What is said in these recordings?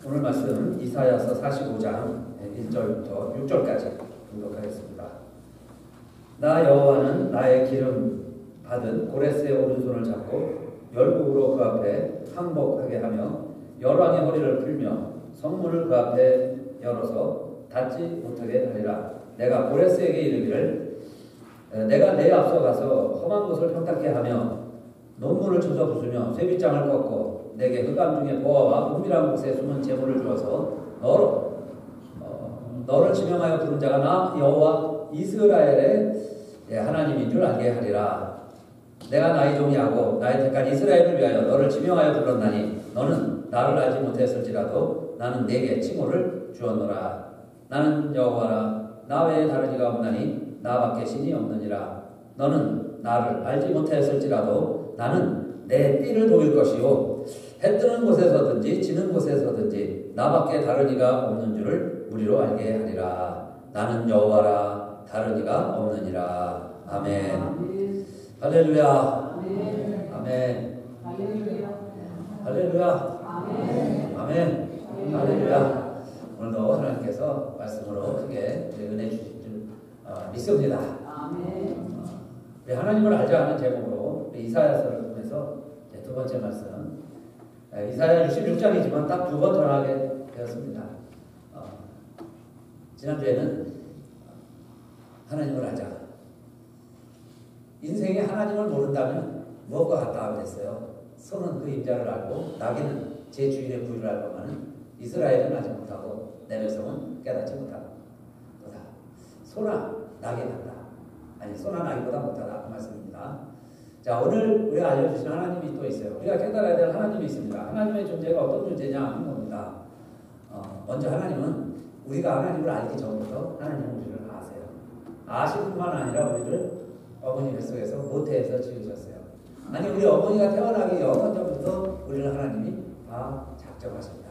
오늘 말씀 이사야서 45장 1절부터 6절까지 공독하겠습니다. 나 여호와는 나의 기름 받은 고레스의 오른손을 잡고 열국으로 그 앞에 항복하게 하며 열왕의 허리를 풀며 성문을 그 앞에 열어서 닫지 못하게 하리라. 내가 고레스에게 이르기를 내가 내 앞서 가서 험한 곳을 평탁케 하며 논문을 쳐서 부수며 쇠빗장을 꺾고 내게 흑암 중에 보아와 은밀한 곳에 숨은 재물을 주어서 너를 지명하여 부른 자가 나 여호와 이스라엘의 하나님인 줄 알게 하리라. 내가 나의 종이하고 나의 택한 이스라엘을 위하여 너를 지명하여 불렀나니 너는 나를 알지 못했을지라도 나는 내게 칭호를 주었노라. 나는 여호와라. 나 외에 다른 이가 없나니 나밖에 신이 없느니라. 너는 나를 알지 못했을지라도 나는 내 띠를 도울 것이요 해 뜨는 곳에서든지 지는 곳에서든지 나밖에 다른 이가 없는 줄을 무리로 알게 하리라. 나는 여호와라. 다른 이가 없느니라. 아멘. 할렐루야. 아멘. 할렐루야. 아멘. 할렐루야. 오늘도 하나님께서 말씀으로 크게 은혜 주실 줄 믿습니다. 우리 하나님을 알자 하는 제목으로 이사야서를 통해서 두 번째 말씀, 이사야 66장이지만 딱 두 번 전하게 되었습니다. 지난주에는 하나님을 알자. 인생에 하나님을 모른다면 무엇과 같다 그랬어요. 소는 그 임자를 알고 나귀는 제 주인의 부위를 알고만은 이스라엘은 알지 못하고 내 백성은 깨닫지 못하고 보다 소나 나귀 같다. 아니 소나 나귀보다 못하다 그 말씀입니다. 자, 오늘 우리가 알려주신 하나님이 또 있어요. 우리가 깨달아야 될 하나님이 있습니다. 하나님의 존재가 어떤 존재냐 하는 겁니다. 먼저 하나님은 우리가 하나님을 알기 전부터 하나님은 우리를 아세요. 아실 뿐만 아니라 우리를 어머니 뱃속에서 모태에서 지으셨어요. 아니 우리 어머니가 태어나기 영원 전부터 우리를 하나님이 다 작정하십니다.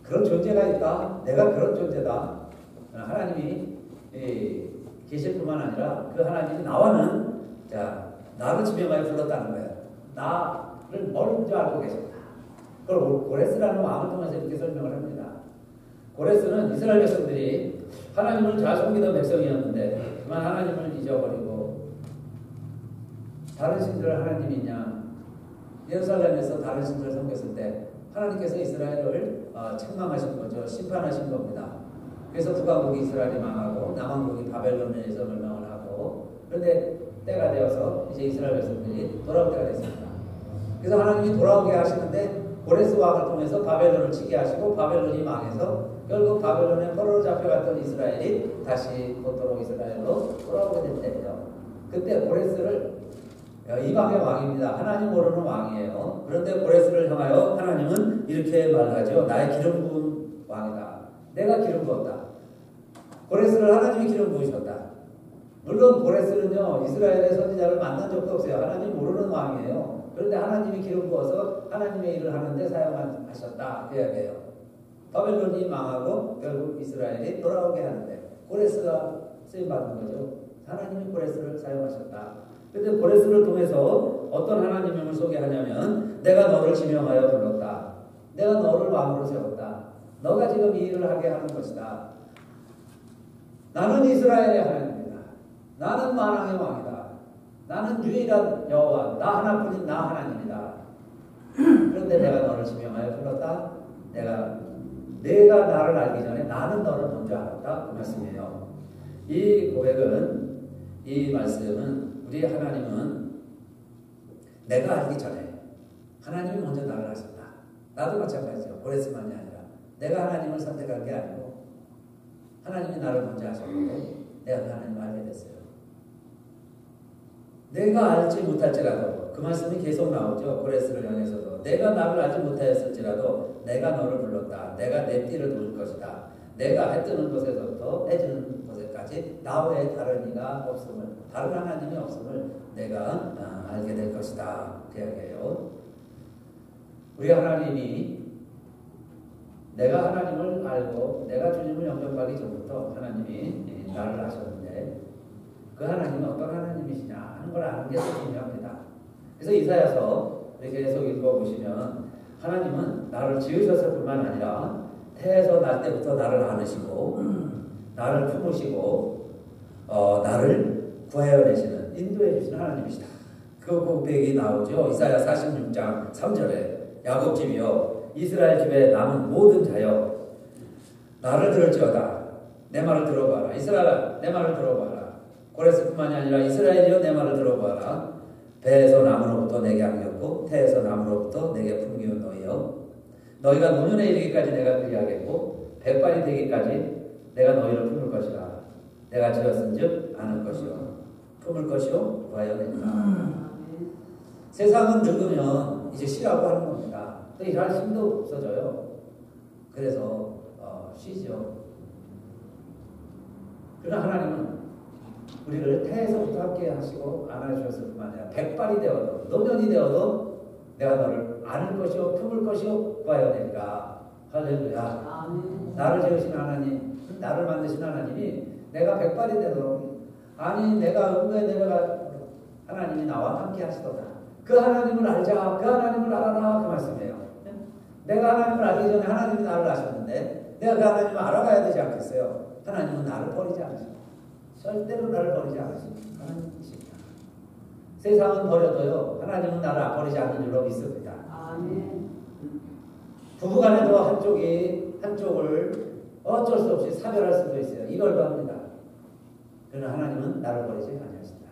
그런 존재가 있다. 내가 그런 존재다. 하나님이 계실 뿐만 아니라 그 하나님이 나와는 나를 지명하여 불렀다는 거예요. 나를 먼저 알고 계셨다. 그걸 고레스라는 왕을 통해서 이렇게 설명을 합니다. 고레스는 이스라엘 백성들이 하나님을 잘 섬기던 백성이었는데 그만 하나님을 잊어버리고 다른 신들을 하나님이냐 예루살렘에서 다른 신들을 섬겼을 때 하나님께서 이스라엘을 책망하신 거죠. 심판하신 겁니다. 그래서 북왕국이 이스라엘이 망하고 남왕국이 바벨론에서 멸망을 하고 그런데 때가 되어서 이제 이스라엘 백성들이 돌아올 때가 됐습니다. 그래서 하나님이 돌아오게 하시는데 고레스 왕을 통해서 바벨론을 치게 하시고 바벨론이 망해서 결국 바벨론에 포로로 잡혀갔던 이스라엘이 다시 곧도로 이스라엘로 돌아오게 된 때예요. 그때 고레스를 이방의 왕입니다. 하나님 모르는 왕이에요. 그런데 고레스를 향하여 하나님은 이렇게 말하죠. 나의 기름 부은 왕이다. 내가 기름 부었다. 고레스를 하나님이 기름 부으셨다. 물론 고레스는요 이스라엘의 선지자를 만난 적도 없어요. 하나님 모르는 왕이에요. 그런데 하나님이 기름 부어서 하나님의 일을 하는데 사용하셨다 그 이야기예요. 바벨론이 망하고 결국 이스라엘이 돌아오게 하는데 고레스가 쓰임받은 거죠. 하나님이 고레스를 사용하셨다. 그런데 고레스를 통해서 어떤 하나님을 소개하냐면 내가 너를 지명하여 불렀다. 내가 너를 왕으로 세웠다. 너가 지금 이 일을 하게 하는 것이다. 나는 이스라엘의 하나님이다. 나는 만왕의 왕이다. 나는 유일한 여호와 나 하나뿐인 나 하나님이다. 그런데 내가 너를 지명하여 불렀다. 내가 나를 알기 전에 나는 너를 먼저 알았다. 그 말씀이에요. 이 고백은 이 말씀은 우리 하나님은 내가 알기 전에 하나님이 먼저 나를 아셨다. 나도 마찬가지죠. 고레스만이 아니라 내가 하나님을 선택한 게 아니고 하나님이 나를 먼저 아셨고 내가 하나님을 알게 됐어요. 내가 알지 못할지라도 그 말씀이 계속 나오죠. 고레스를 향해서도 내가 나를 알지 못하였을지라도 내가 너를 불렀다. 내가 내 띠를 도울 것이다. 내가 해 뜨는 곳에서부터 해 지는 곳에까지 나 외에 다른 이가 없음을 다른 하나님이 없음을 내가 알게 될 것이다. 그 이야기예요. 우리 하나님이 내가 하나님을 알고 내가 주님을 영접하기 전부터 하나님이 나를 아셨는데 그 하나님은 어떤 하나님이시냐 하는 걸 아는 게 중요합니다. 그래서 이사야서 이렇게 계속 읽어보시면 하나님은 나를 지으셨을 뿐만 아니라 태에서 날 때부터 나를 안으시고 나를 품으시고 나를 구하여내시는 인도해 주시는 하나님이시다. 그 고백이 나오죠. 이사야 46장 3절에 야곱 집이여 이스라엘 집에 남은 모든 자여 나를 들을지어다. 내 말을 들어봐라. 이스라엘 내 말을 들어봐라. 고레스뿐만이 아니라 이스라엘이여 내 말을 들어봐라. 배에서 남으로부터 내게 안겼고 태에서 남으로부터 내게 품기운 너희여 너희가 노년에 이르기까지 내가 그리하겠고 백발이 되기까지 내가 너희를 품을 것이라. 내가 지었은즉 아는 것이요 품을 것이요 구하여내리라. 세상은 늙으면 이제 쉬라고 하는 겁니다. 또 일할 힘도 없어져요. 그래서 쉬죠. 그러나 하나님은 우리를 태에서부터 함께 하시고 안아주셨을 뿐만 아니라 백발이 되어도 노년이 되어도 내가 너를 안을 것이요 품을 것이요 구하여내리라. 할렐루야. 나를 지으신 하나님, 나를 만드신 하나님이 내가 백발이 되도록 내가 은혜 내려가 하나님이 나와 함께 하시도다. 그 하나님을 알자. 그 하나님을 알아라. 그 말씀이에요. 내가 하나님을 알기 전에 하나님이 나를 아셨는데 내가 그 하나님을 알아가야 되지 않겠어요? 하나님은 나를 버리지 않으십니다. 절대로 나를 버리지 않으십니다. 하나님이십니다. 세상은 버려도요. 하나님은 나를 버리지 않는 줄로 믿습니다. 아멘. 부부간에도 한쪽을 어쩔 수 없이 사별할 수도 있어요. 이별도 합니다. 그러나 하나님은 나를 버리지 아니하신다.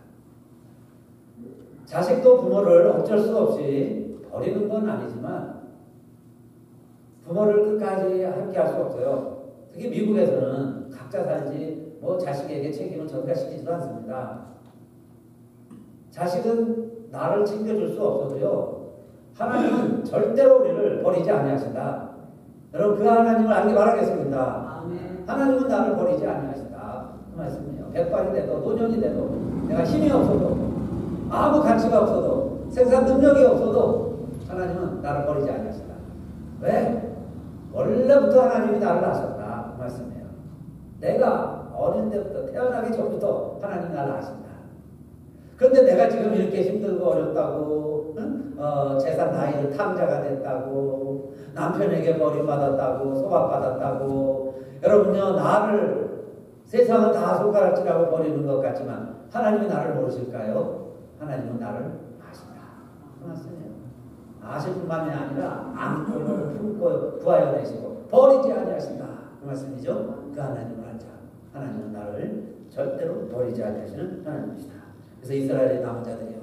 자식도 부모를 어쩔 수 없이 버리는 건 아니지만 부모를 끝까지 함께 할 수 없어요. 특히 미국에서는 각자 살지 자식에게 책임을 전가시키지도 않습니다. 자식은 나를 챙겨줄 수 없어도요. 하나님은 절대로 우리를 버리지 아니하신다. 여러분 그 하나님을 알기 바라겠습니다. 아멘. 하나님은 나를 버리지 아니하신다. 그 말씀이에요. 백발이 돼도 노년이 돼도 내가 힘이 없어도 아무 가치가 없어도 생산 능력이 없어도 하나님은 나를 버리지 아니하신다. 왜? 원래부터 하나님이 나를 아셨다. 그 말씀이에요. 내가 어릴 때부터 태어나기 전부터 하나님 나를 아신다. 그런데 내가 지금 이렇게 힘들고 어렵다고 재산 나이를 탕자가 됐다고 남편에게 버림받았다고 소박받았다고 여러분요 나를 세상은 다 손가락질하고 버리는 것 같지만 하나님이 나를 모르실까요? 하나님은 나를 아신다. 그 말씀이에요. 아실 뿐만이 아니라 안고 품고 구하여내시고 버리지 아니하신다. 그 말씀이죠. 그 하나님을 알자. 하나님은 나를 절대로 버리지 아니하시는 하나님이시다. 그래서 이스라엘의 남은 자들이요.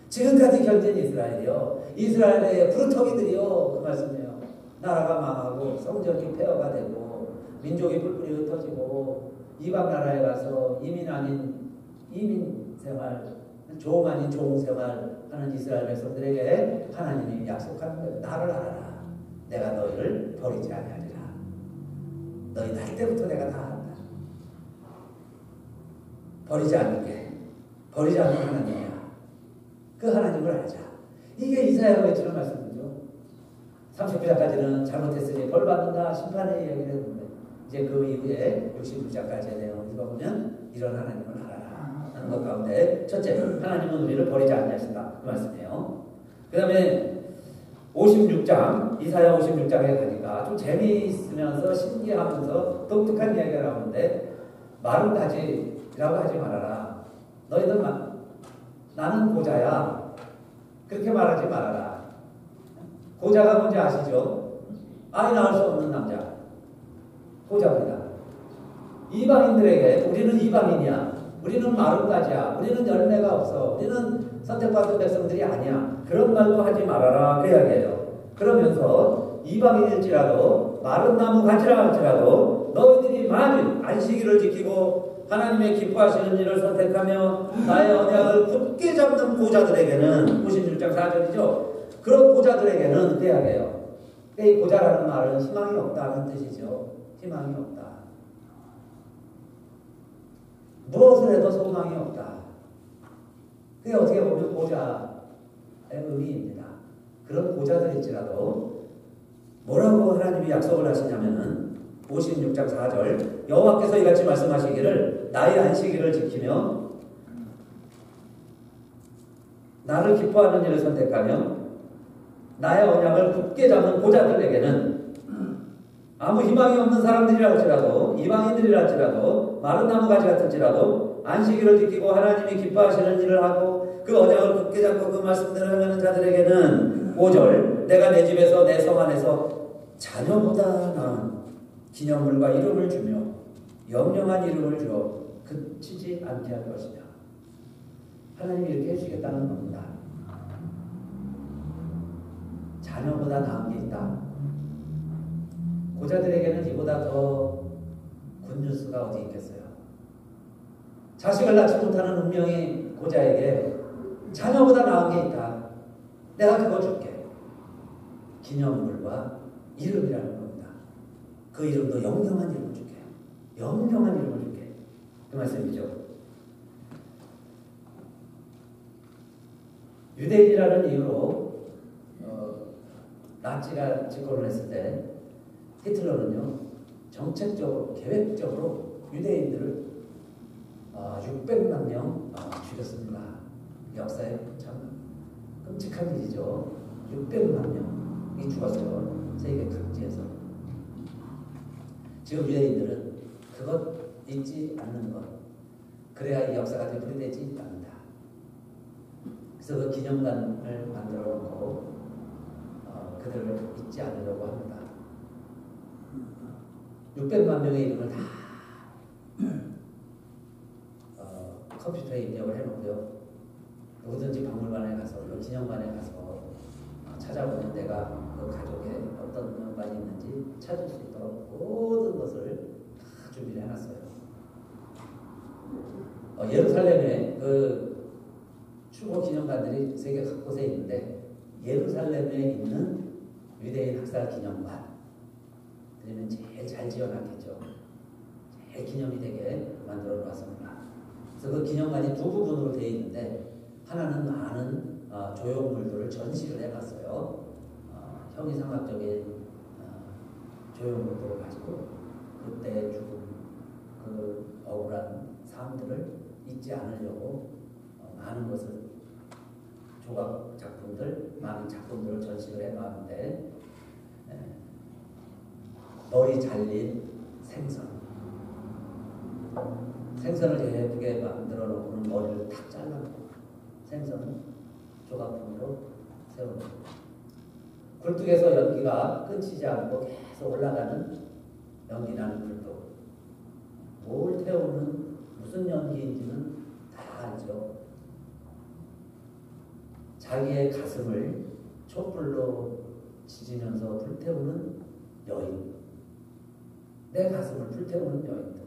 지금까지 견딘 이스라엘이요. 이스라엘의 부르터기들이요. 그 말씀이에요. 나라가 망하고 성전이 폐허가 되고 민족이 뿔뿔이 흩어지고 이방 나라에 가서 이민 아닌 이민 생활, 종 아닌 종 생활 하는 이스라엘 백성들에게 하나님이 약속하는 거예요. 나를 알아라. 내가 너희를 버리지 아니하리라. 너희 날 때부터 내가 다 한다. 버리지 않을게. 버리지 않는 하나님이야. 그 하나님을 알자. 이게 이사야가 외치는 말씀이죠. 39장까지는 잘못했으니 벌받는다 심판의 이야기를 했는데 이제 그 이후에 69장까지의 내용을 읽어보면 이런 하나님을 알아라 하는 것 가운데 첫째, 하나님은 우리를 버리지 않으신다. 그 말씀이에요. 그 다음에 56장, 이사야 56장에 가니까 좀 재미있으면서 신기하면서 독특한 이야기가 나오는데 마른 가지라고 하지 말아라. 너희들 나는 고자야. 그렇게 말하지 말아라. 고자가 뭔지 아시죠? 아이 낳을 수 없는 남자. 고자입니다. 이방인들에게 우리는 이방인이야. 우리는 마른 가지야. 우리는 열매가 없어. 우리는 선택받은 백성들이 아니야. 그런 말도 하지 말아라. 그 이야기예요. 그러면서 이방인일지라도 마른 나무 가지라 할지라도 너희들이 만일 안식일을 지키고 하나님의 기뻐하시는 일을 선택하며 나의 언약을 굳게 잡는 고자들에게는 56장 4절이죠. 그런 고자들에게는 그 이야기예요. 이 고자라는 말은 희망이 없다는 뜻이죠. 희망이 없다. 무엇을 해도 소망이 없다. 그게 어떻게 보면 고자의 의미입니다. 그런 고자들일지라도 뭐라고 하나님이 약속을 하시냐면은 56장 4절 여호와께서 이같이 말씀하시기를 나의 안식일을 지키며 나를 기뻐하는 일을 선택하며 나의 언약을 굳게 잡는 고자들에게는 아무 희망이 없는 사람들이라 할지라도 이방인들이라 할지라도 마른 나무가지 같을지라도 안식일을 지키고 하나님이 기뻐하시는 일을 하고 그 언약을 굳게 잡고 그 말씀대로 행하는 자들에게는 5절 내가 내 집에서 내 성 안에서 자녀보다 나은 기념물과 이름을 주며 영영한 이름을 주어 그치지 않게 할 것이며 하나님이 이렇게 해주시겠다는 겁니다. 자녀보다 나은 게 있다. 고자들에게는 이보다 더 굿뉴스가 어디 있겠어요. 자식을 낳지 못하는 운명의 고자에게 자녀보다 나은 게 있다. 내가 그거 줄게. 기념물과 이름이라는 겁니다. 그 이름도 영영한 이름을 줄게. 영영한 이름을 줄게. 그 말씀이죠. 유대인이라는 이유로 나치가 집권을 했을 때 히틀러는요 정책적으로 계획적으로 유대인들을 600만 명 죽였습니다. 역사에 참 끔찍한 일이죠. 600만 명이 죽었어요. 세계 각지에서. 지금 유대인들은 그것 잊지 않는 것. 그래야 이 역사가 되풀이되지 않는다. 그래서 그 기념관을 만들어 놓고 그들을 잊지 않으려고 합니다. 600만 명의 이름을 다 컴퓨터에 입력을 해놓고요. 누구든지 박물관에 가서 기념관에 가서 찾아보면 내가 그 가족에 어떤 명반이 있는지 찾을 수 있도록 모든 것을 다 준비를 해놨어요. 예루살렘에 그 추모 기념관들이 세계 곳곳에 있는데 예루살렘에 있는 유대인 학살 기념관 그러면 제일 잘 지어놨겠죠. 제일 기념이 되게 만들어 놨습니다. 그래서 그 기념관이 두 부분으로 되어 있는데 하나는 많은 조형물들을 전시를 해놨어요. 형이상학적인 조형물들을 가지고 그때 죽은 그 억울한 사람들을 잊지 않으려고 많은 것을 조각 작품들, 많은 작품들을 전시를 해놨는데 머리 잘린 생선을 예쁘게 만들어 놓고는 머리를 탁 잘라놓고 생선은 조각품으로 세워놓고 굴뚝에서 연기가 끊이지 않고 계속 올라가는 연기나는 굴뚝. 뭘 태우는 무슨 연기인지는 다 알죠. 자기의 가슴을 촛불로 지지면서 불태우는 여인. 내 가슴을 불태우는 여인들.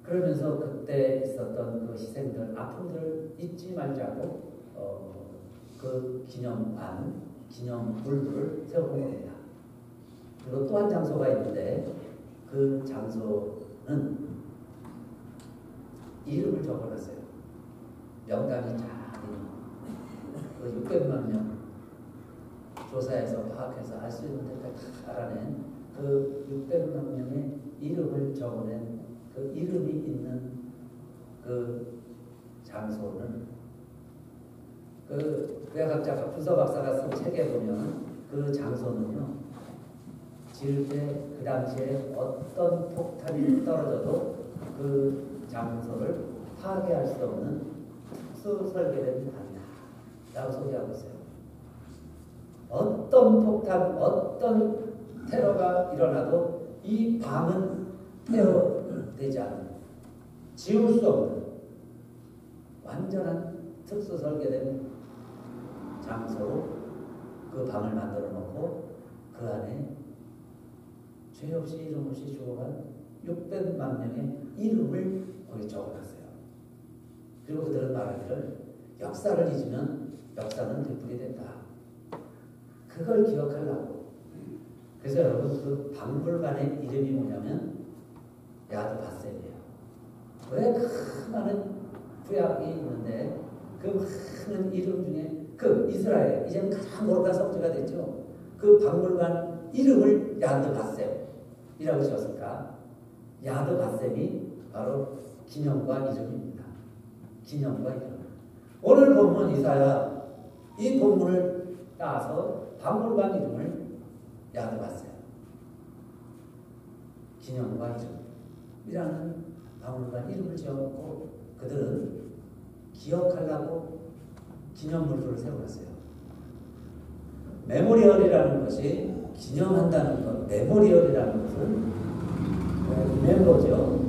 그러면서 그때 있었던 그 희생들, 아픔들을 잊지 말자고 그 기념관, 기념물들을 세워놓습니다. 그리고 또 한 장소가 있는데 그 장소는 이름을 적어놨어요. 명단이 쫙 있는 그 600만 명 조사해서 파악해서 알 수 있는 데까지 알아낸 그 600만 명의 이름을 적어낸 그 이름이 있는 그 장소는 그 국회학자 부서 박사가 쓴 책에 보면 그 장소는요 지을 때 그 당시에 어떤 폭탄이 떨어져도 그 장소를 파괴할 수 없는 특수 설계된 방이다라고 소개하고 있어요. 어떤 폭탄, 어떤 테러가 일어나도 이 방은 테러되지 않는, 지울 수 없는 완전한 특수 설계된 장소로 그 방을 만들어 놓고 그 안에 죄 없이 이름 없이 죽어간 600만 명의 이름을 거기 적어놨어요. 그리고 그들은 말하기를 역사를 잊으면 역사는 되풀이된다. 그걸 기억하려고. 그래서 여러분 그 박물관의 이름이 뭐냐면 야드 바셈이에요. 왜 그 많은 구약이 있는데 그 많은 이름 중에 그 이스라엘 이제는 가장 거룩한 성지가 됐죠. 그 박물관 이름을 야드 바셈이라고 지었을까? 야드 바셈이 바로 기념과 이름입니다. 기념과 이름. 오늘 보면 이사야 이 본문을 따서 박물관 이름을 야기봤어요. 기념과 이름이라는 박물관 이름을 지어놓고 그들은 기억하려고 기념물들을 세워놨어요. 메모리얼이라는 것이 기념한다는 것, 메모리얼이라는 것은 리멤버죠.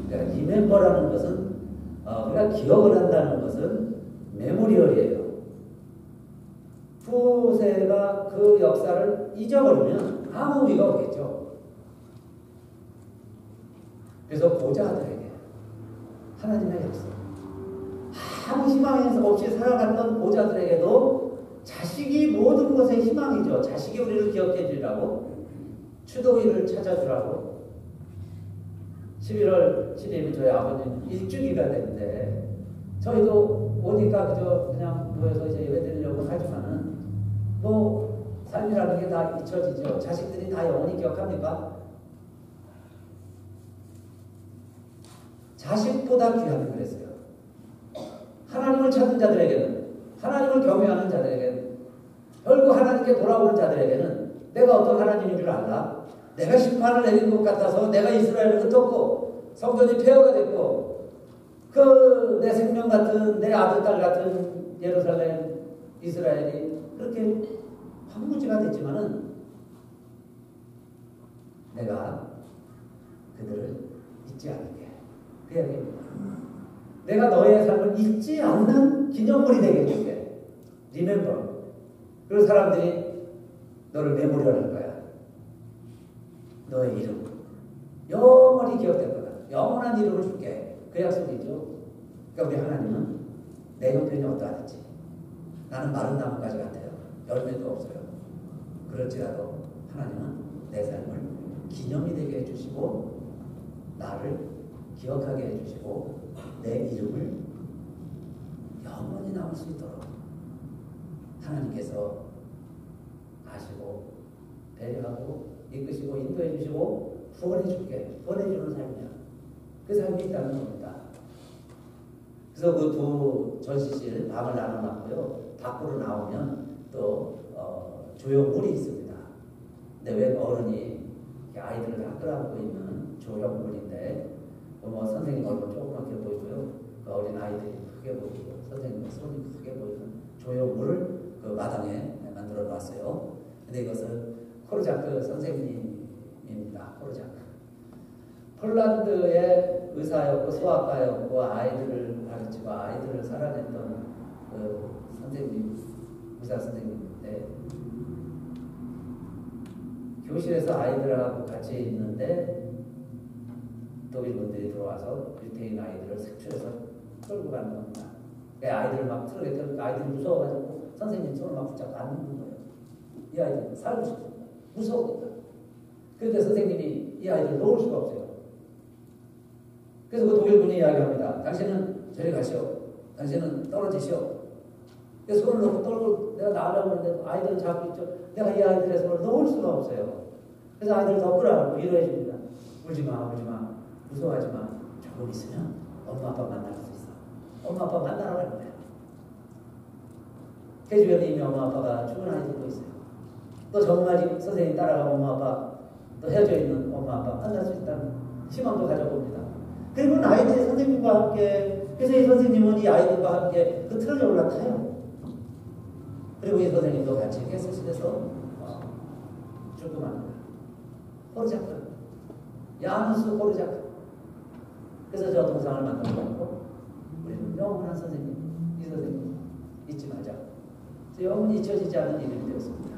그러니까 리멤버라는 것은 우리가 기억을 한다는 것은 메모리얼이에요. 후세가 그 역사를 잊어버리면 아무 의미가 없겠죠. 그래서 보좌들에게 하나님의 약속, 아무 희망 없이 살아갔던 보좌들에게도 자식이 모든 것의 희망이죠. 자식이 우리를 기억해 주리라고, 추도일을 찾아주라고. 11월 7일 저희 아버님 일주기가 됐는데 저희도 오니까 그냥 모여서 이제 예배 드리려고 하지만은 뭐 삶이라는 게 다 잊혀지죠. 자식들이 다 영원히 기억합니까? 자식보다 귀하게 그랬어요. 하나님을 찾는 자들에게는, 하나님을 경외하는 자들에게는, 결국 하나님께 돌아오는 자들에게는 내가 어떤 하나님인 줄 알라. 내가 심판을 내린 것 같아서 내가 이스라엘을 흩었고 성전이 폐허가 됐고 그 내 생명 같은 내 아들 딸 같은 예루살렘 이스라엘이 그렇게 황무지가 됐지만은 내가 그들을 잊지 않을게. 그 이야기입니다. 내가 너의 삶을 잊지 않는 기념물이 되게 해줄게. Remember. 그리고 사람들이 너를 메모리할 거야. 너의 이름. 영원히 기억될 거다. 영원한 이름을 줄게. 그 약속이죠. 그러니까 우리 하나님은 내 형편이 어떠하든지 나는 마른 나무까지 같아요. 열매도 없어요. 그럴지라도 하나님은 내 삶을 기념이 되게 해주시고 나를 기억하게 해주시고 내 이름을 영원히 남을 수 있도록 하나님께서 아시고 배려하고 이끄시고 인도해 주시고 후원해 줄게. 후원해주는 삶이야. 그 삶이 있다는 겁니다. 그래서 그 두 전시실 방을 나눠놨고요. 밖으로 나오면 또 조형물이 있습니다. 근데 왜 어른이 아이들을 다 끌어안고 있는 조형물인데 뭐 선생님 얼굴 조그맣게 보이고요. 그 어린 아이들이 크게 보이고 선생님 손이 크게 보이는 조형물을 그 마당에 만들어 놨어요. 근데 이것은 코르자크 선생님입니다. 코르자크. 폴란드의 의사였고 소아과였고 아이들을 가르치고 아이들을 살아냈던 그 선생님, 의사 선생님인데 교실에서 아이들하고 같이 있는데 독일 분들이 들어와서 유태인 아이들을 색출해서 끌고 가는 겁니다. 아이들을 막 트럭에 끌고 아이들이 무서워가지고 선생님 손을 막 붙잡고 안는 거예요. 이 아이들 살고 싶습니다. 무서우니까. 그런데 선생님이 이 아이들을 놓을 수가 없어요. 그래서 그 독일 분이 이야기합니다. 당신은 저리 가시오. 당신은 떨어지시오. 그래서 손을 놓고 떨고 내가 나가려고 하는데 아이들은 잡고 있죠. 내가 이 아이들의 손을 놓을 수가 없어요. 그래서 아이들을 더 끌어안고 위로해 줍니다. 울지마, 울지마, 무서워하지마. 조금 있으면 엄마 아빠 만날 수 있어. 엄마 아빠 만나러 갈 거야. 그 주변에 이미 엄마 아빠가 죽은 아이들도 있어요. 또 정말 선생님 따라가고 엄마 아빠 또 헤어져 있는 엄마 아빠 만날 수 있다는 희망도 가져봅니다. 그리고 아이들이 선생님과 함께, 그래서 이 선생님은 이 아이들과 함께 그 트럭에 올라타요. 그리고 이 선생님도 같이 개수실에서 죽음합니다. 호르자크. 야누스 호르자크. 그래서 저 동상을 만들어놓고 우리는 영원한 선생님, 이 선생님 잊지 말자. 영원히 잊혀지지 않는 이름이 되었습니다.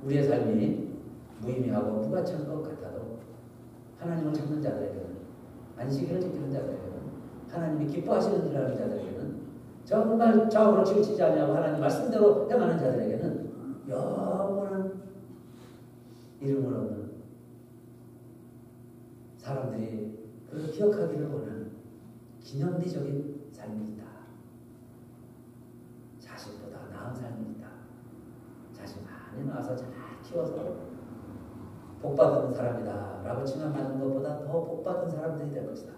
우리의 삶이 무의미하고 무가치한 것 같아도 하나님을 찾는 자들에게는, 안식일을 지키는 자들에게는, 하나님이 기뻐하시는 줄 아는 자들에게는, 정말 좌우로 치우치지 않냐고 하나님 말씀대로 행하는 자들에게는 영원한 이름을 얻는 사람들이 그걸 기억하기를 원하는 기념비적인 삶이 있다. 자식보다 나은 삶이 있다. 자식 많이 낳아서 잘 키워서 복받은 사람이다 라고 칭함하는 것보다 더 복받은 사람들이 될 것이다.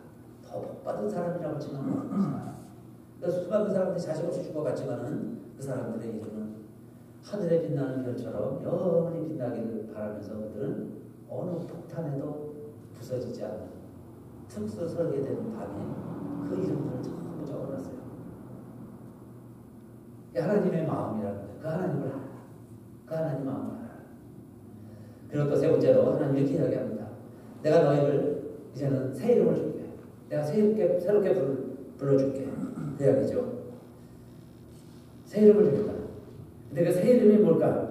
더 복받은 사람이라고 칭함하는 것이다. 그래서 수많은 사람들이 자식 없이 죽어갔지만은 그 사람들의 이름은 하늘에 빛나는 별처럼 영원히 빛나기를 바라면서 그들은 어느 폭탄에도 부서지지 않는 특수 설계된 밤에 그 이름들을 전부 적어놨어요. 하나님의 마음이라는 거예요. 그 하나님을 알아. 그 하나님 마음을 알아. 그리고 또 세 번째로 하나님 이렇게 이야기합니다. 내가 너희를 이제는 새 이름을 줄게. 내가 새롭게 불러줄게. 그 이야기죠. 새 이름을 주겠다. 근데 그 새 이름이 뭘까?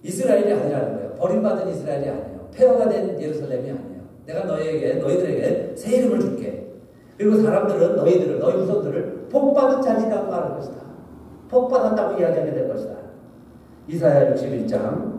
이스라엘이 아니라는 거예요. 버림받은 이스라엘이 아니에요. 폐허가 된 예루살렘이 아니에요. 내가 너희들에게 새 이름을 줄게. 그리고 사람들은 너희 후손들을 복받은 자니라고 말할 것이다. 복받았다고 이야기하게 될 것이다. 이사야 61장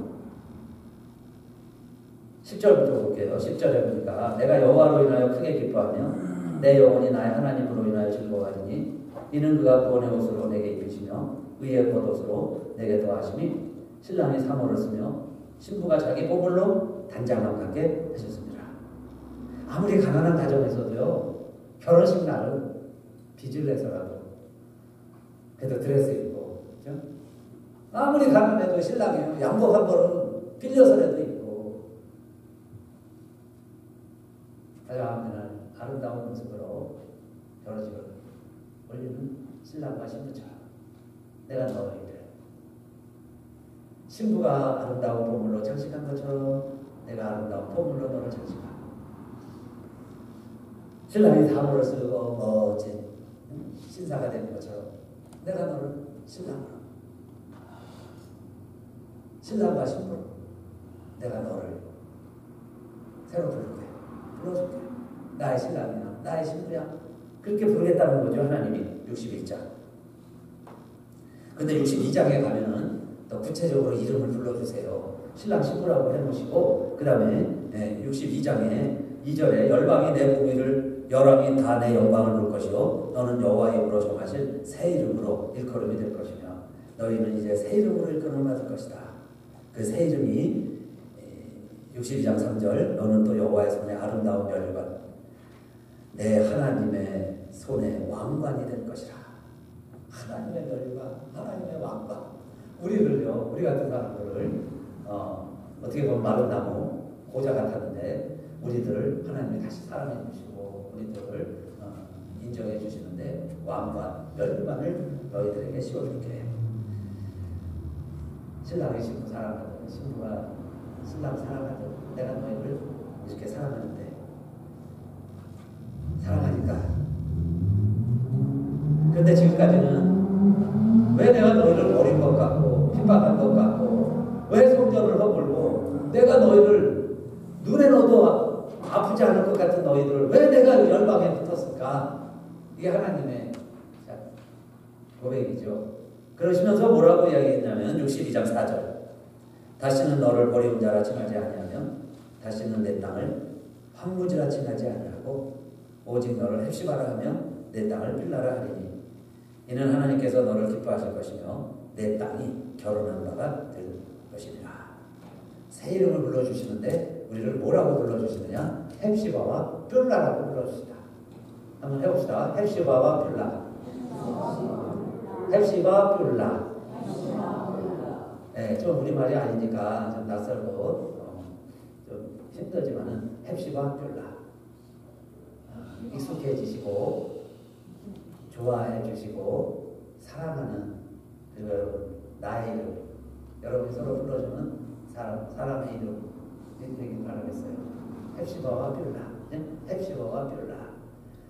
10절부터 볼게요. 10절에 보니까 내가 여호와로 인하여 크게 기뻐하며 내 영혼이 나의 하나님으로 인하여 즐거워하리니 이는 그가 구원의 옷으로 내게 입히시며 의의 겉옷으로 내게 더하심이 신랑이 사모를 쓰며 신부가 자기 보물로 단장함 갖게 하셨습니다. 아무리 가난한 가정에서도요, 결혼식 날은 빚을 내서라도 그래도 드레스 입고, 그죠? 아무리 가난해도 신랑이 양복 한 벌은 빌려서라도 입고 가장 아름다운 모습으로 결혼식을 올리는 신랑과 신부처럼 내가 너희를 신부가 아름다운 보물로 장식한 것처럼 내가 아름다운 보물로 너를 장식하고 신랑이 사모를 쓰고 멋진 신사가 되는 것처럼 내가 너를 신랑과 신부로 내가 너를 새로 불러줄게. 나의 신랑이야, 나의 신부야. 그렇게 부르겠다는 거죠, 하나님이. 61장. 근데 62장에 가면은 또 구체적으로 이름을 불러주세요. 신랑 신부라고 해놓으시고, 그 다음에 62장에 2절에 열방이 내 공의를 열왕이 다 내 영광을 볼 것이요 너는 여호와의 입으로 정하실 새 이름으로 일컬음이 될 것이며 너희는 이제 새 이름으로 일컬음을 받을 것이다. 그 새 이름이 62장 3절 너는 또 여호와의 손에 아름다운 멸관 내 하나님의 손에 왕관이 될 것이라. 하나님의 멸관, 하나님의 왕관. 우리를요, 우리 같은 사람들을 어떻게 보면 마른 나무 고자 같았는데 우리들을 하나님이 다시 사랑해 주시고 우리들을 인정해 주시는데 왕관, 멸관을 너희들에게 씌워줄게. 신랑이 신부 사랑하든 신부가 신랑 사랑하든 내가 너희를 이렇게 사랑하는데 사랑하니까. 그런데 지금까지는 왜 내가 너희를 버린 것 같고 핍박한 것 같고 왜 성전을 허물고 내가 너희를 눈에 넣어도 아프지 않을 것 같은 너희들을 왜 내가 열방에 붙었을까? 이게 하나님의 고백이죠. 그러시면서 뭐라고 이야기했냐면 62장 4절 다시는 너를 버리운 자라 칭하지 아니하며 다시는 내 땅을 황무지라 칭하지 아니하고 오직 너를 헵시바라 하며 내 땅을 빌라라 하리니 이는 하나님께서 너를 기뻐하실 것이며 내 땅이 결혼한 바가 될 것이니라. 새 이름을 불러주시는데 우리를 뭐라고 불러주시느냐? 헵시바와 빌라라고 불러주시다. 한번 해봅시다. 헵시바와 빌라. 헵시바 빌라. 네, 좀 우리말이 아니니까 좀 낯설고 좀 힘들지만은 헵시바 빌라. 익숙해지시고 좋아해 주시고 사랑하는 그리고 여러분 나의 이름 여러분이 서로 불러주는 사람의 이름 되길 바라겠어요. 헵시바와 빌라. 네? 헵시바와 빌라.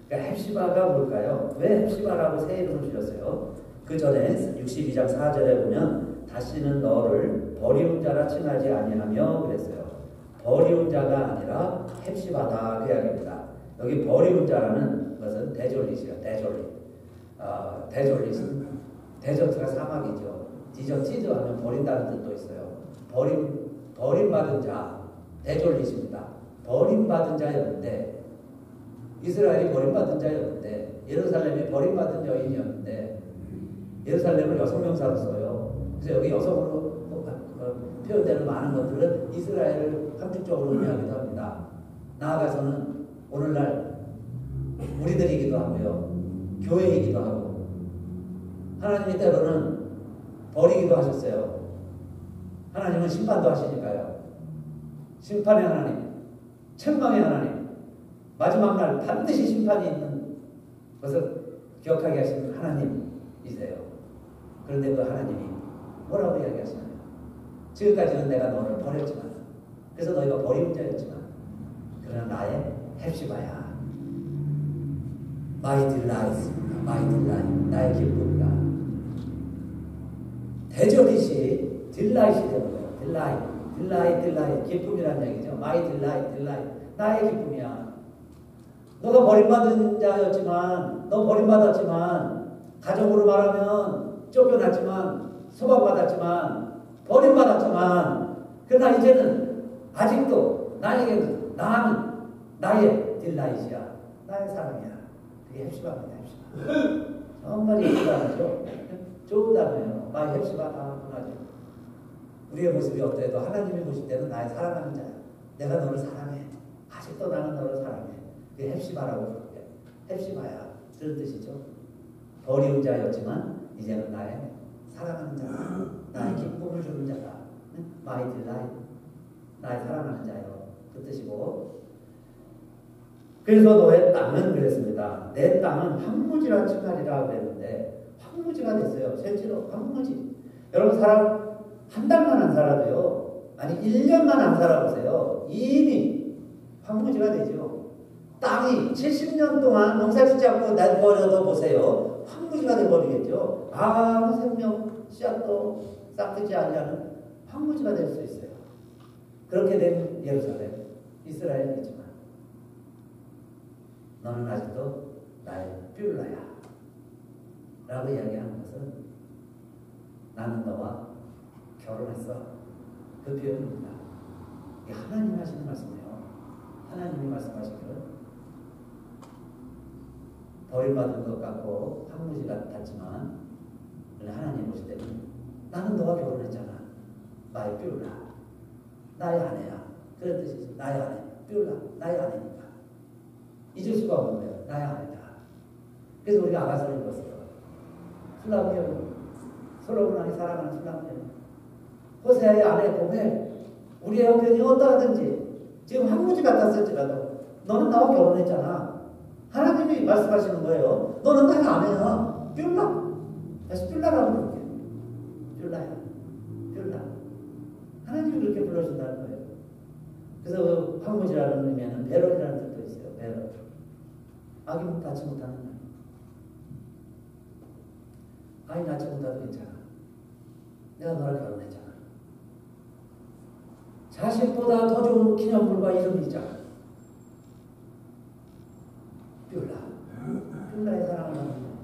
그러니까 헵시바가 뭘까요? 왜 헵시바라고 새 이름을 주셨어요? 그 전에 62장 4절에 보면 다시는 너를 버리운 자라 칭하지 아니하며 그랬어요. 버리운 자가 아니라 헵시바다 그 이야기입니다. 여기 버리운 자라는 것은 데졸릿이에요. 데졸릿은 데저트가 사막이죠. 디저티드 하면 버린다는 뜻도 있어요. 버림받은 자, 데졸릿입니다. 버림받은 자였는데 이스라엘이 버림받은 자였는데 예루살렘이 버림받은 여인이었는데 예루살렘을 여성명사로 써요. 그래서 여기 여성으로 표현되는 많은 것들은 이스라엘을 함축적으로 의미하기도 합니다. 나아가서는 오늘날 우리들이기도 하고요. 교회이기도 하고 하나님이 때로는 버리기도 하셨어요. 하나님은 심판도 하시니까요. 심판의 하나님, 책망의 하나님, 마지막 날 반드시 심판이 있는 것을 기억하게 하시는 하나님이세요. 그런데 그 하나님이 뭐라고 이야기하시나요? 지금까지는 내가 너를 버렸지만, 그래서 너희가 버리는 자였지만, 그러나 나의 헵시바야, my delight, my delight, 나의 기쁨이다. 대적이시 딜라이트이 되는 거예요. 딜라이트, 기쁨이라는 얘기죠. my delight, 나의 기쁨이야. 너가 버림받은 자였지만, 너 버림받았지만, 가정으로 말하면 쫓겨났지만, 소방받았지만, 버림받았지만, 그러나 이제는 아직도 나에게는 나는 딜라이트야. 나의 사랑이야. 그게 헵시바입니다. 헵시바. 정말 예쁜 단어죠. 좋은 단어예요. 마이 헵시바 다 하죠. 우리의 모습이 어때도 하나님이 보실 때는 나의 사랑하는 자야. 내가 너를 사랑해. 아직도 나는 너를 사랑해. 그게 헵시바라고 부르게. 헵시바야. 그런 뜻이죠. 버리운 자였지만 이제는 나의 사랑하는 자다. 나의 기쁨을 주는 자다. 마이 딜라이트. 나의 사랑하는 자요. 그 뜻이고. 그래서 너의 땅은 그랬습니다. 내 땅은 황무지라 칭하리라 그랬는데 황무지가 됐어요. 실제로 황무지. 여러분 사람 한 달만 안 살아도요. 아니 1년만 안 살아보세요. 이미 황무지가 되죠. 땅이 70년 동안 농사짓지 않고 내버려둬 보세요. 황무지가 돼버리겠죠. 아무 생명 씨앗도 싹트지 않냐는 황무지가 될 수 있어요. 그렇게 된 예루살렘, 이스라엘이지만 너는 아직도 나의 뷸라야 라고 이야기하는 것은 나는 너와 결혼했어. 그 표현입니다. 이게 하나님이 하시는 말씀이에요. 하나님이 말씀하시기를 버림받은 것 같고 황무지 같았지만 하나님 보실 때는 나는 너와 결혼했잖아. 나의 뷸라. 나의 아내야. 그런 뜻이죠. 나의 아내. 뷸라. 나의 아내니까. 잊을 수가 없는 거예요. 나의 아내다. 그래서 우리가 아가서를 읽었어요. 술람녀. 솔로몬이 사랑하는 술람녀. 호세아의 아내 보면 우리의 형편이 어떠하든지 지금 황무지 같았을지라도 너는 나와 결혼했잖아. 하나님이 말씀하시는 거예요. 너는 나의 아내야. 뷸라. 다시 뷸라라고 부를게. 뷸라야. 뷸라. 하나님이 그렇게 불러준다는 거예요. 그래서 그 황무지라는 의미에는 베론이라는 뜻도 있어요. 베론. 아기 낳지 못하는 날. 아이 낳지 못해도 괜찮아. 내가 너랑 결혼했잖아. 자식보다 더 좋은 기념물과 이름이 있잖아. 뷸라의 사랑을 하는 거예요.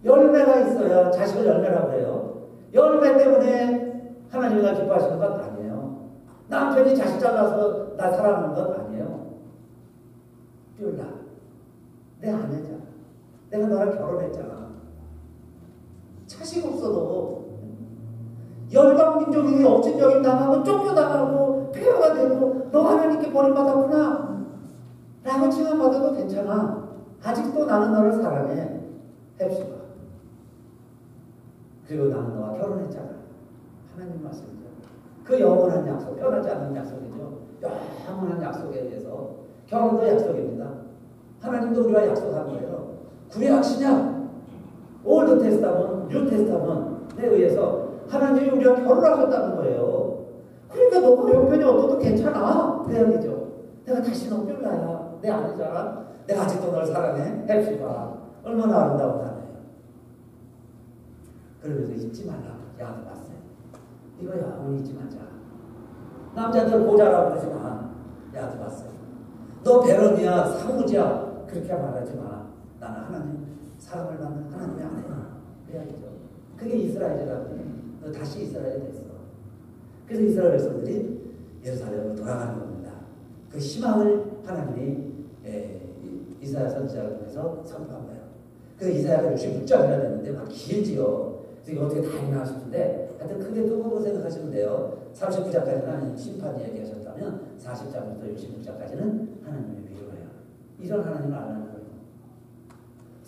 열매가 있어야 자식을 열매라고 해요. 열매 때문에 하나님이 기뻐하시는 건 아니에요. 남편이 자식 잘나서 나 사랑하는 건 아니에요. 뷸라. 내 아내잖아. 내가 너랑 결혼했잖아. 자식 없어도 열방민족이 억진적인 당하고 쫓겨나가고 폐허가 되고 너 하나님께 버림받았구나 라고 칭함받아도 괜찮아. 아직도 나는 너를 사랑해. 헵시바. 그리고 나는 너와 결혼했잖아. 하나님 말씀이죠. 그 영원한 약속, 변하지 않는 약속이죠. 영원한 약속에 의해서 결혼도 약속입니다. 하나님도 우리와 약속한 거예요. 구약 신약 올드 테스타먼트, 뉴 테스타먼트에 의해서 하나님이 우리와 결혼하셨다는 거예요. 그러니까 너가 형편이 어떠도 괜찮아. 그 얘기죠. 내가 다시 너 뷸라야. 내 아내잖아. 내가 아직도 널 사랑해. 헵시바. 얼마나 아름다운 단어예요. 그러면서 잊지 말라. 야도 봤어요. 이거 영원히 잊지 말자. 남자들 보자라고 그러지 마. 야도 봤어요. 너 베론이야. 사무지야. 그렇게 말하지 마. 나는 하나님 사랑을 받는 하나님의 아내야. 그 이야기죠. 그게 이스라엘이라고 해요. 너 다시 이스라엘이 됐어. 그래서 이스라엘 백성들이 예루살렘으로 돌아가는 겁니다. 그 희망을 하나님이 이사야 선지자를 통해서 선포한 거예요. 그래서 이사야가 66장이나 됐는데 막 길지요. 그래서 이거 어떻게 다 읽나 싶은데 하여튼 크게 두 부분 생각하시면 돼요. 39장까지는 하나님 심판이 얘기하셨다면 40장부터 66장까지는 하나님의 위로예요. 이런 하나님을 알라는 거예요.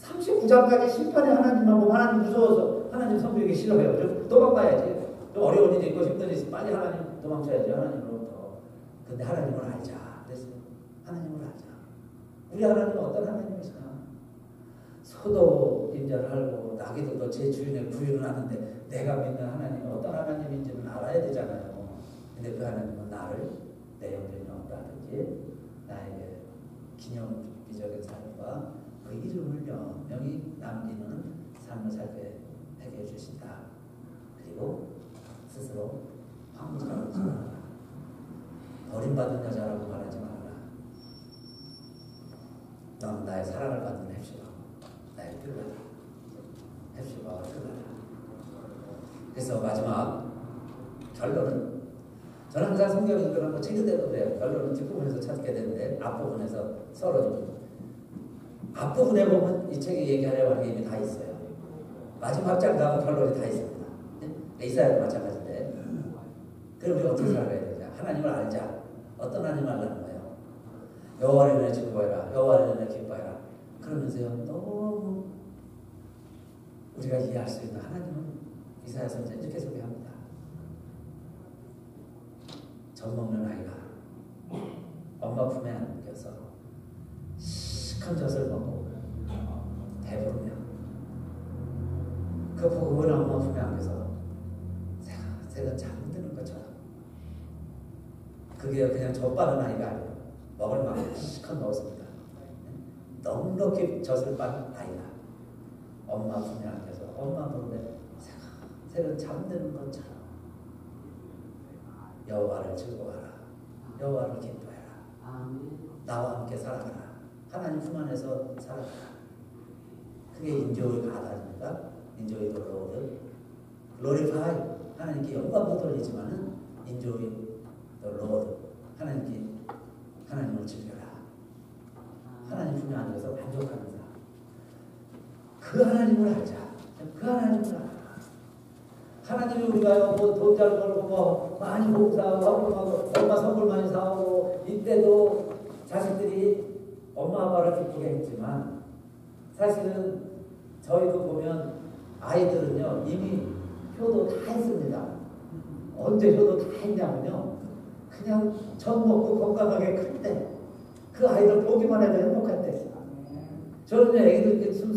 39장까지 심판의 하나님만 보면 하나님 무서워서 하나님 선보이기 싫어요. 좀 도망가야지. 좀 어려운 일이 있고 힘든 일이 있으면 빨리 하나님 도망쳐야지, 하나님으로부터. 근데 하나님을 알자 그랬어요. 하나님을 알자. 우리 하나님은 어떤 하나님이시나? 소도 임자를 알고 나귀들도 제 주인의 부유를 아는데 내가 믿는 하나님은 어떤 하나님인지는 알아야 되잖아요. 근데 그 하나님은 나를 내 영혼이 없다든지 나에게 기념비적인 삶과 그 이름을 영영히 남기는 삶을 살게 하게 해주신다. 그리고 스스로 황무자로 하지 말아라. 버림받은 여자라고 말하지 말아라. 너는 나의 사랑을 받는 헵시바, 나의 뜰라라. 헵시바와 뜰라라. 그래서 마지막 결론은, 저는 항상 성경 읽으면 뭐 책임대로 그래요. 결론은 뒷부분에서 찾게 되는데 앞부분에서 썰어줍니다. 앞부분에 보면 이 책이 얘기하려고 하는 게 이미 다 있어요. 마지막 장 가면 결론이 다 있습니다. 네? 이사야도 마찬가지인데. 그럼 우리가 어떻게 살아가야 되냐? 하나님을 알자. 어떤 하나님을 알라는 거예요? 여호와를 인하여 즐거워해라. 여호와를 인하여 기뻐해라. 그러면서요, 너무 우리가 이해할 수 있는 하나님은 이사야 선지자 이렇게 소개합니다. 젖 먹는 아이가 엄마 품에 안겨서 시큰 젖을 먹고 배부르며 그 포근한 엄마 품에 안겨서 새가 잠드는 것처럼, 그게 그냥 젖 빠는 아이가 아니에요. 먹을 만큼 시큰 먹었습니다. 넉넉히 젖을 빤 아이가 엄마 품에 안겨서 엄마 무릎에 새는 잠드는 것처럼 여호와를 즐거워하라. 여호와를 기뻐해라. 나와 함께 살아가라. 하나님 품 안에서 살아가라. 그게 인조의 가다입니다. 인조의 로드. 글로리파이. 하나님께 영광도 돌리지만은 인조의 로드. 하나님을 즐겨라. 하나님 품에 안에서 만족하는 사람. 그 하나님을 알자. 그 하나님을 알아. 하나님이 우리가 뭐 돈 잘 벌고 뭐 많이 봉사하고 얼마 선물 많이 사오고 이때도 자식들이 엄마 아빠를 기쁘게 했지만, 사실은 저희도 보면 아이들은요 이미 효도 다 했습니다. 언제 효도 다 했냐면요, 그냥 젖 먹고 건강하게 클 때, 그 아이들 보기만 해도 행복할 때. 저는 애기들 숨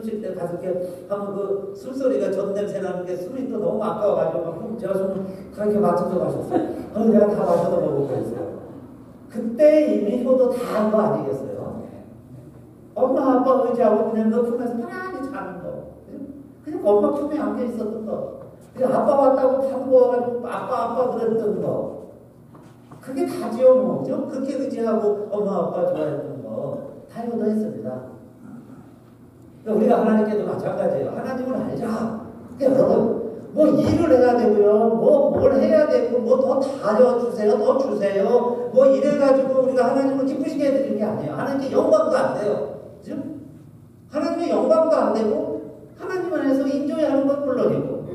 쉴 때 가서 이렇게 하면 그 숨소리가 젖 냄새 나는 게 숨이 또 너무 아까워가지고 제가 숨을 그렇게 맞춰서 마셨어요. 내가 다 마셔서 먹고 그랬어요. 그때 이미 효도 다 한 거 아니겠어요? 엄마 아빠 의지하고 그냥 너 품에서 편안히 자는 거, 그냥 엄마 품에 안겨 있었던 거, 그냥 아빠 왔다고 타고 아빠 그랬던 거, 그게 다지요 뭐. 그렇게 의지하고 엄마 아빠 좋아했던 거 다 효도했습니다. 우리가 하나님께도 마찬가지예요. 하나님을 알자. 여러분, 뭐 일을 해야 되고요, 뭘 해야 되고, 뭐 더 다려주세요, 더 주세요, 뭐 이래가지고 우리가 하나님을 기쁘시게 해드리는 게 아니에요. 하나님께 영광도 안 돼요. 그죠? 하나님의 영광도 안 되고, 하나님 안에서 인정해야 하는 건 물론이고,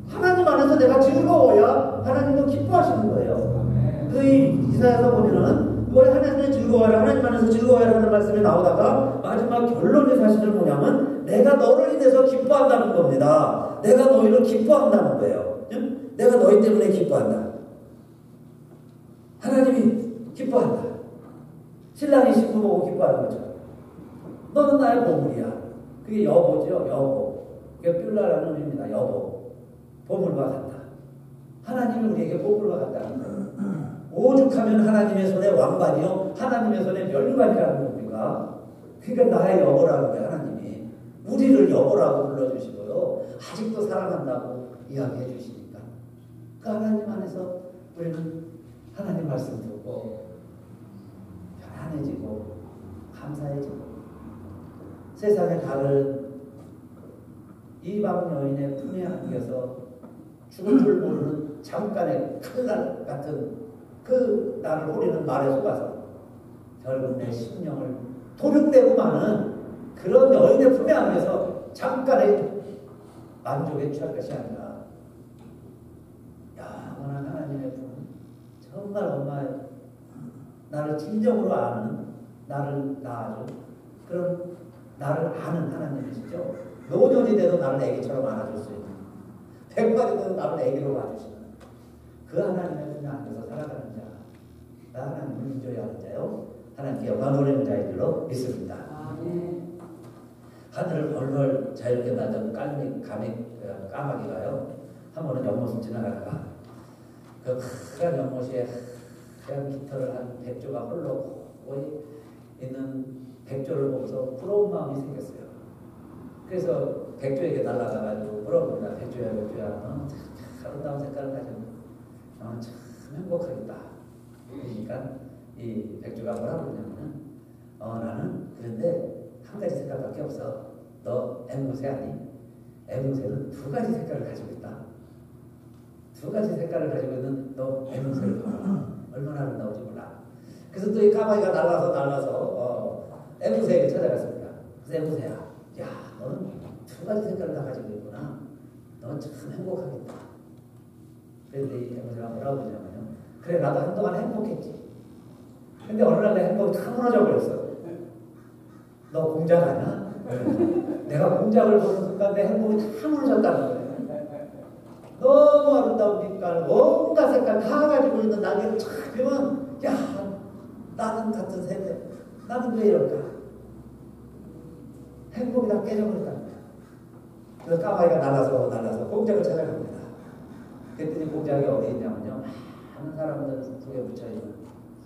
하나님 안에서 내가 즐거워야 하나님도 기뻐하시는 거예요. 그 이사야서 보면은 뭘 하나님을 즐거워하라, 하나님 안에서 즐거워하라 하는 말씀이 나오다가 마지막 결론의 사실은 뭐냐면 내가 너를 인해서 기뻐한다는 겁니다. 내가 너희를 기뻐한다는 거예요. 내가 너희 때문에 기뻐한다. 하나님이 기뻐한다. 신랑이 신부 보고 기뻐하는 거죠. 너는 나의 보물이야. 그게 여보죠. 여보. 그게 뷸라라는 의미입니다. 여보. 보물과 같다. 하나님이 우리에게 보물과 같다는 거예요. 오죽하면 하나님의 손에 왕관이요, 하나님의 손에 멸관이라는 겁니까? 그러니까 나의 여보라는 거예요. 하나님이 우리를 여보라고 불러주시고요, 아직도 사랑한다고 이야기해 주시니까 그 하나님 안에서 우리는 하나님 말씀 듣고 편안해지고 감사해지고, 세상의 다른 이방 여인의 품에 안겨서 죽을 줄 모르는 잠깐의 칼날 같은 그 나를 호리는 말에 속아서 결국 내 심령을 도륙되고 마는 그런 여인의 품에 안겨서 잠깐의 만족에 취할 것이 아니라 영원한 하나님의 품, 정말 엄마의 나를 진정으로 아는, 나를 낳아준 그런 나를 아는 하나님이시죠. 노년이 돼도 나를 애기처럼 안아줄 수 있는, 백발이 돼도 나를 애기로 봐주시는 그 하나님의 품에 안겨서 살아가는 자, 나 하나님을 인정해야 하는 자요, 하나님께 영광 돌리는 자인 줄로 믿습니다. 하늘을 벌벌 자유롭게 나던 까마귀가요, 한 번은 연못을 지나가다가 그 큰 연못에 하얀 깃털을 한 백조가 홀로 거의 있는 백조를 보고서 부러운 마음이 생겼어요. 그래서 백조에게 날아가가지고 물어봅니다. 백조야, 너 참 아름다운 색깔을 가지고 너는 참 행복하겠다. 그러니까 이 백조가 뭐라고 그러냐면은 나는 그런데 한 가지 색깔밖에 없어. 너 앵무새 아니? 앵무새는 두 가지 색깔을 가지고 있다. 두 가지 색깔을 가지고 있는 너 앵무새를 봐라. 얼마나 아름다운지 몰라. 그래서 또 이 까마귀가 날아서 앵무새에게 찾아갔습니다. 그래서 앵무새야, 야, 너는 두 가지 색깔을 다 가지고 있구나. 너는 참 행복하겠다. 그런데 이 앵무새가 뭐라고 그러냐면요, 그래, 나도 한동안 행복했지. 근데 어느 날 내 행복이 다 무너져 버렸어. 너 공작 아니야? 내가 공작을 보는 순간 내 행복이 다 무너졌다는 거예요. 너무 아름다운 빛깔, 온갖 색깔 다 가지고 있는 날개를 쫙 펴면, 야, 나는 같은 세대, 나는 왜 이럴까? 행복이 다 깨져버렸다는 거예요. 그래서 까마귀가 날아서 공작을 찾아갑니다. 그랬더니 공작이 어디 있냐면요, 많은 사람들 속에 묻혀있는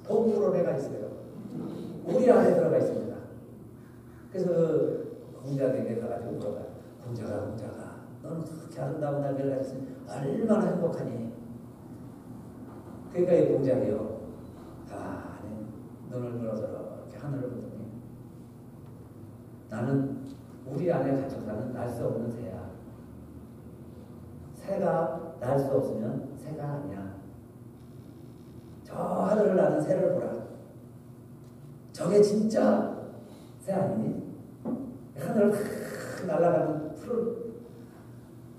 동물원에가 있어요. 우리 안에 들어가 있습니다. 그래서 그 공작에게 가가지고 물어봐요. 공작아, 너는 그렇게 아름다운 날개를 가졌으니 얼마나 행복하니? 그러니까 이 공작이요, 눈을 들어서 이렇게 하늘을 보더니, 나는 우리 안에 갇혀 사는 날 수 없는 새야. 새가 날 수 없으면 새가 아니야. 저 하늘을 나는 새를 보라. 저게 진짜 새 아니니? 하늘을 날아가는 푸른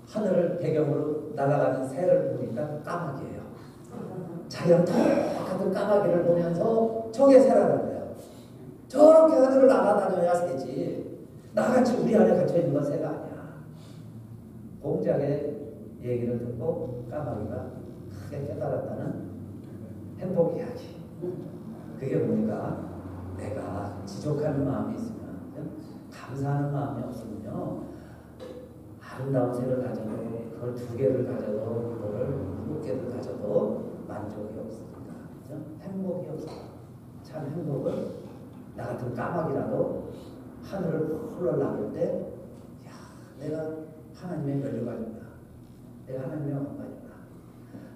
하늘을 배경으로 날아가는 새를 보니까 까마귀예요. 자기랑 똑같은 까마귀를 보면서 저게 새라는 거예요. 저렇게 하늘을 날아다녀야 새지, 나같이 우리 안에 갇혀있는 건 새가 아니야. 공작의 얘기를 듣고 까마귀가 크게 깨달았다는 행복 이야기. 그게 뭐니까, 내가 지족하는 마음이 있으면, 감사하는 마음이 없으면요, 아름다운 새를 가져도, 그걸 2개를 가져도, 그거를 7개를 가져도 만족이 없으니까, 그죠? 행복이 없어. 참 행복은 나 같은 까마귀라도 하늘을 홀로 나올 때, 야, 내가 하나님의 면류관이구나. 내가 하나님의 왕관이구나.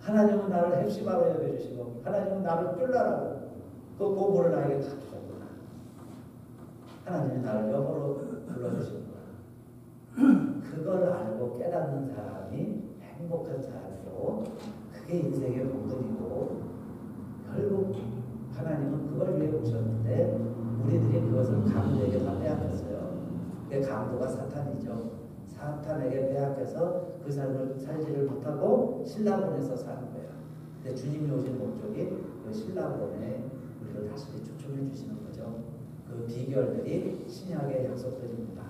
하나님은 나를 헵시바로 여겨주시고, 하나님은 나를 뿔라라고 그 보물을 나에게 다 주셨구나. 하나님이 나를 여보로 불러주시는구나. 그걸 알고 깨닫는 사람이 행복한 사람이고, 그게 인생의 본분이고, 결국 하나님은 그걸 위해 오셨는데 우리들이 그것을 강도에게 다 빼앗겼어요. 그 강도가 사탄이죠. 사탄에게 빼앗겨서 그 삶을 살지를 못하고 신라본에서 사는 거예요. 근데 주님이 오신 목적이 그 신라본에 우리를 다시 초청해 주시는 거죠. 그 비결들이 신약의 약속들입니다.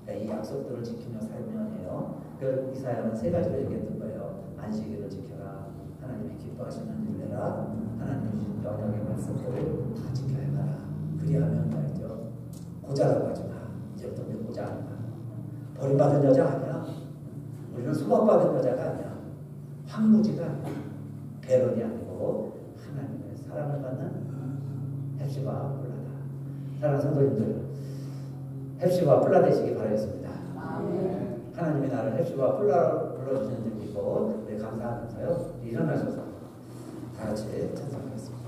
그러니까 이 약속들을 지키며 살면 해요. 그 이사야는 3가지로 얘기했던 거예요. 안식일을 지켜라. 하나님이 기뻐하시는 일을 해라. 하나님이 주신 언약의 말씀들을 다 지켜야 해라. 그리하면 말이죠, 고자라고 하지 마. 이제부터 우리 고자 아니야. 버림받은 여자 아니야. 우리는 수박받은 여자가 아니야. 황무지가 아니야. 배런이 아니고 하나님의 사랑을 받는 헵시바 뿔라다. 사랑하는 성도님들, 헵시바 뿔라 되시기 바라겠습니다. 하나님이 나를 헵시바 뿔라로 불러주시는 줄 믿고 네, 감사하면서요, 일어나셔서 다 같이 찬송하겠습니다.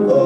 그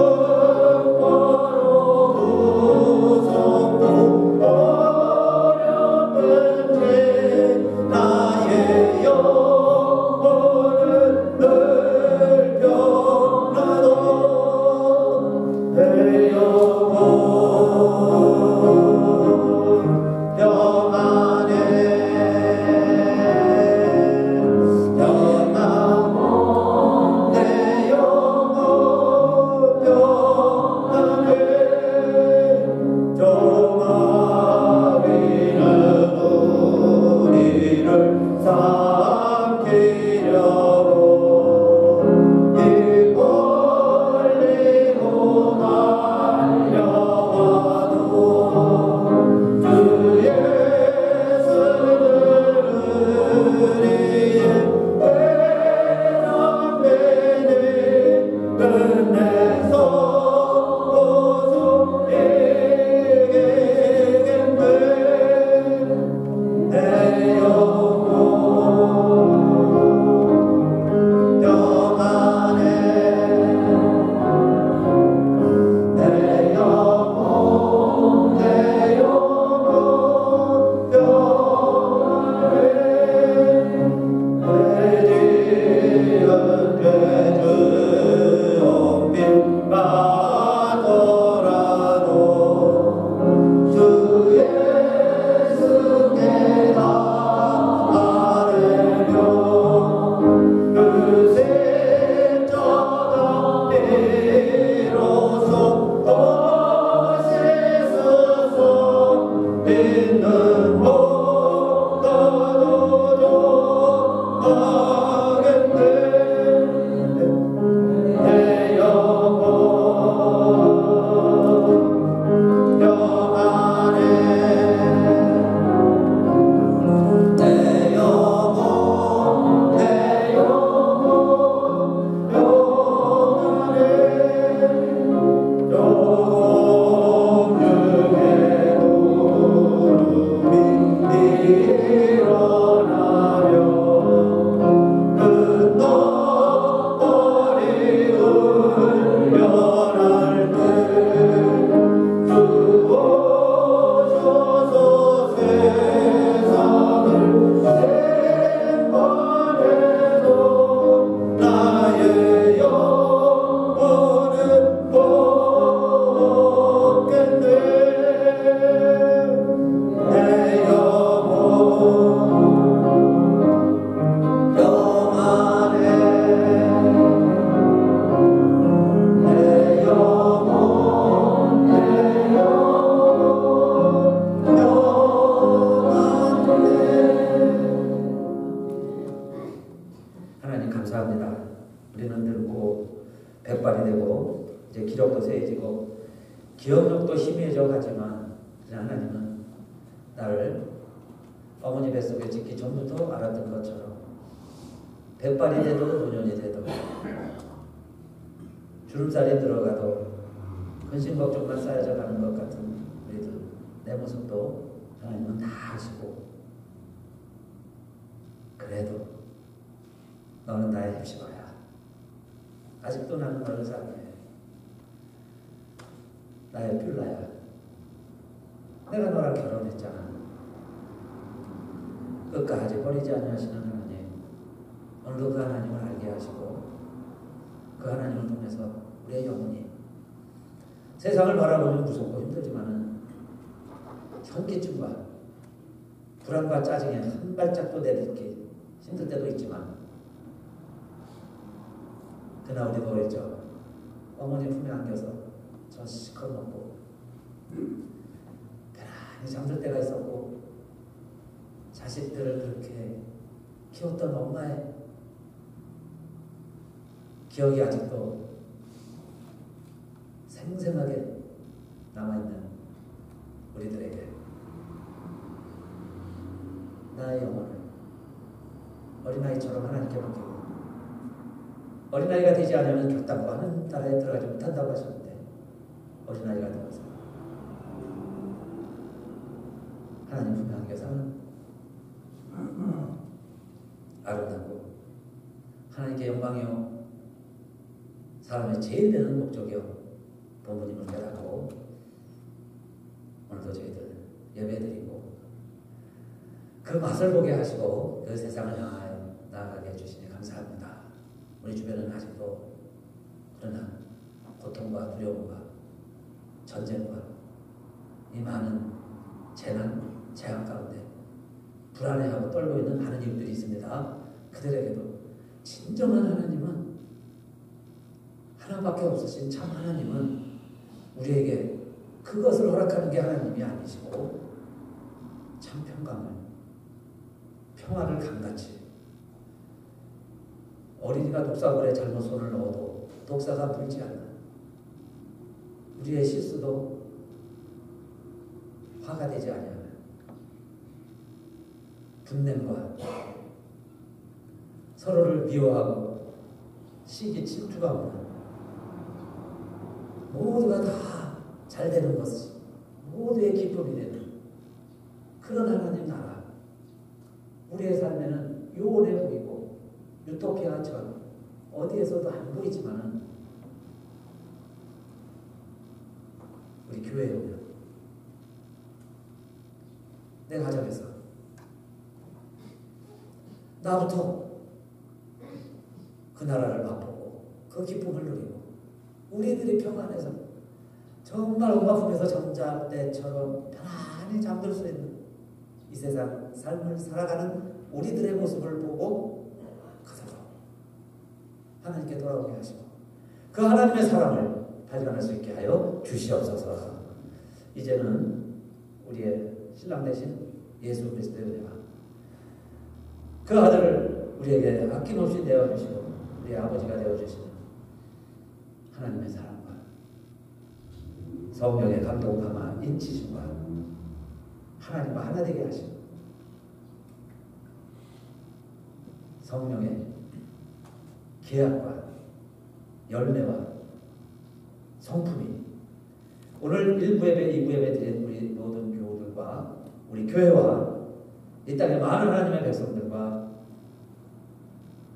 기록도 세해지고 기억력도 희미해져 가지만 하나님은 나를 어머니 뱃속에 짓기 전부터 알았던 것처럼 백발이 돼도 노년이 돼도 주름살이 들어가도 근심 걱정만 쌓여져 가는 것 같은 우리들 내 모습도 하나님은 다 아시고 그래도 너는 나의 헵시바야. 아직도 나는 너를 사랑해. 나의 뷸라야. 내가 너랑 결혼했잖아. 끝까지 버리지 아니하시는 하나님, 오늘도 그 하나님을 알게 하시고 그 하나님을 통해서 우리의 영혼이 세상을 바라보면 무섭고 힘들지만은 현기증과 불안과 짜증에 한 발짝도 내딛기 힘들 때도 있지만 그나 우리도 어렸죠. 어머니 품에 안겨서 저 시컷 먹고 편안히 잠들 때가 있었고 자식들을 그렇게 키웠던 엄마의 기억이 아직도 생생하게 남아있는 우리들에게 나의 영혼을 어린아이처럼 하나님께 맡기고 어린아이가 되지 않으면 결단과 하는 나라에 들어가지 못한다고 하셨는데 어린아이가 되어서 하나님 품에 안겨서는 아름답고 하나님께 영광이요 사람의 제일 되는 목적이요 본분임을 깨닫고 오늘도 저희들 예배드리고 그 맛을 보게 하시고 그 세상을 향하여 나아가게 해주시니 감사합니다. 우리 주변은 아직도 그러나 고통과 두려움과 전쟁과 이 많은 재앙 가운데 불안해하고 떨고 있는 많은 이웃들이 있습니다. 그들에게도 진정한 하나님은 하나밖에 없으신 참 하나님은 우리에게 그것을 허락하는 게 하나님이 아니시고 참 평화를 강같이 어린이가 독사물에 잘못 손을 넣어도 독사가 물지 않는 우리의 실수도 화가 되지 아니하는 분냄과 서로를 미워하고 시기 질투가 오는 모두가 다 잘 되는 것이 모두의 기쁨이 되는 그런 하나님 나라 우리의 삶에는 요원해 보이고 유토피아처럼 어디에서도 안 보이지만은 우리 교회에 오면 내 가정에서 나부터 그 나라를 맛보고 그 기쁨을 누리고 우리들이 평안해서 정말 엄마 품에서 정자때처럼 편안히 잠들 수 있는 이 세상 삶을 살아가는 우리들의 모습을 보고 그대로 하나님께 돌아오게 하시고 그 하나님의 사랑을 발견할 수 있게 하여 주시옵소서. 이제는 우리의 신랑 되신 예수 그리스도의 은혜와 그 아들을 우리에게 아낌없이 내어주시고 우리의 아버지가 되어주시는 하나님의 사랑과 성령의 감동함과 인치심과 하나님과 하나 되게 하시고 성령의 계약과 열매와 성품이 오늘 1부 예배, 2부 예배 드린 우리 모든 교우들과 우리 교회와 이 땅의 많은 하나님의 백성들과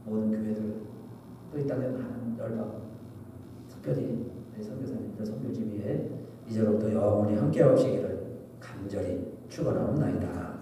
모든 교회들 또 이 땅의 많은 열방 특별히 우리 선교사님들 선교지 위에 이제로부터 영원히 함께 하시기를 간절히 축원하옵나이다.